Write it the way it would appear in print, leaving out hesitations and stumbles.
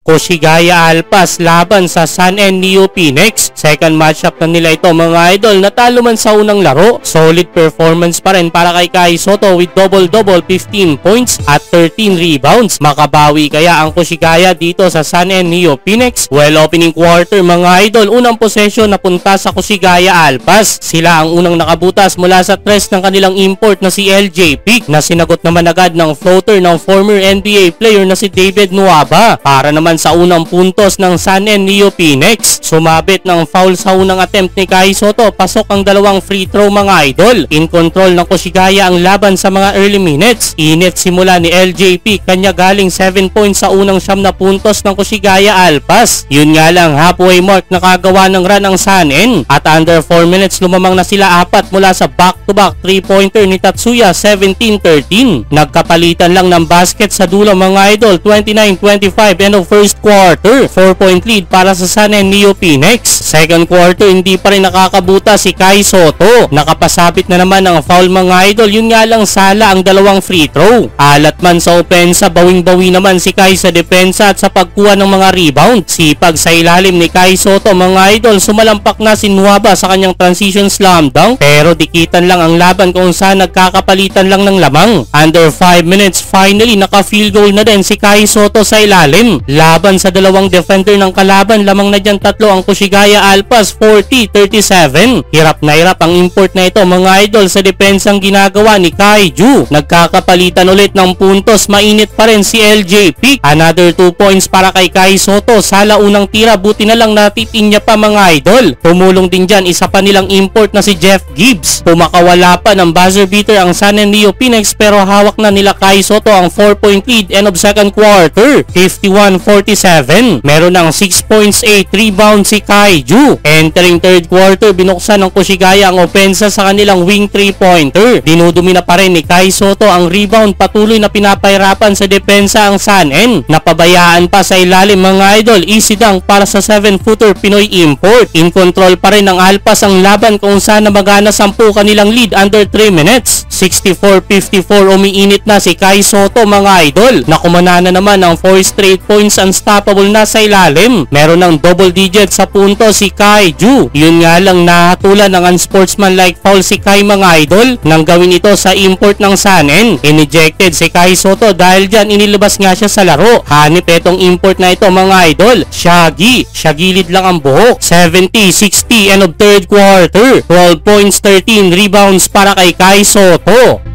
Koshigaya Alpas laban sa Sun and Neo Phoenix. Second matchup na nila ito mga idol. Natalo man sa unang laro, solid performance pa rin para kay Kai Sotto with double-double, 15 points at 13 rebounds. Makabawi kaya ang Koshigaya dito sa Sun and Neo Phoenix? Well, opening quarter mga idol, unang possession napunta sa Koshigaya Alpas. Sila ang unang nakabutas mula sa tres ng kanilang import na si LJ Peak, na sinagot naman agad ng floater ng former NBA player na si David Nwaba para naman sa unang puntos ng Sun and Neo Phoenix. Sumabit ng foul sa unang attempt ni Kai Sotto, pasok ang dalawang free throw mga idol. In control ng Koshigaya ang laban sa mga early minutes. Init simula ni LJP, kanya galing 7 points sa unang 9 na puntos ng Koshigaya Alpas. Yun nga lang, halfway mark nakagawa ng run ang Sun N, at under 4 minutes lumamang na sila apat mula sa back-to-back 3-pointer ni Tatsuya, 17-13. Nagkapalitan lang ng basket sa dulo mga idol, 29-25 end of first quarter. 4-point lead para sa Sun and Neo Phoenix. Second quarter, hindi pa rin nakakabuta si Kai Sotto. Nakapasabit na naman ang foul mga idol. Yun nga lang, sala ang dalawang free throw. Alat man sa opensa, bawing-bawi naman si Kai sa depensa at sa pagkuha ng mga rebound. Sipag sa ilalim ni Kai Sotto mga idol. Sumalampak na si Nwaba sa kanyang transition slam dunk, pero dikitan lang ang laban kung saan nagkakapalitan lang ng lamang. Under 5 minutes, finally naka-field goal na din si Kai Sotto sa ilalim. Laban sa dalawang defender ng kalaban, lamang na dyan tatlo ang Koshigaya Alpas, 40-37. Hirap na hirap ang import na ito mga idol sa depensang ginagawa ni Kaiju. Nagkakapalitan ulit ng puntos, mainit pa rin si LJ Peak. Another 2 points para kay Kai Sotto. Sala unang tira, buti na lang natitinya pa mga idol. Tumulong din dyan isa pa nilang import na si Jeff Gibbs. Pumakawala pa ng buzzer beater ang Sun and Neo Phoenix, pero hawak na nila Kai Sotto ang 4-point lead end of second quarter, 51-47. Meron ng 6 points, 8 rebounds si Kaiju. Entering third quarter, binuksan ng Koshigaya ang opensa sa kanilang wing 3-pointer. Dinudumi na pa rin ni Kai Sotto ang rebound, patuloy na pinapahirapan sa depensa ang Sun N. Napabayaan pa sa ilalim mga idol, easy dunk para sa 7-footer Pinoy import. In control pa rin ng Alpas ang laban kung saan namagana 10 kanilang lead under 3 minutes. 64-54, umiinit na si Kai Sotto mga idol. Nakumana na naman ng 4 straight points, unstoppable na sa ilalim. Meron ng double digit sa punto si Kaiju. Yun nga lang, nahatulan ng unsportsmanlike foul si Kai mga idol nang gawin ito sa import ng Sun N. Inejected si Kai Sotto dahil dyan inilabas nga siya sa laro. Hanip etong import na ito mga idol. Shagilid lang ang buhok. 70-60 end of third quarter. 12 points, 13 rebounds para kay Kai Sotto.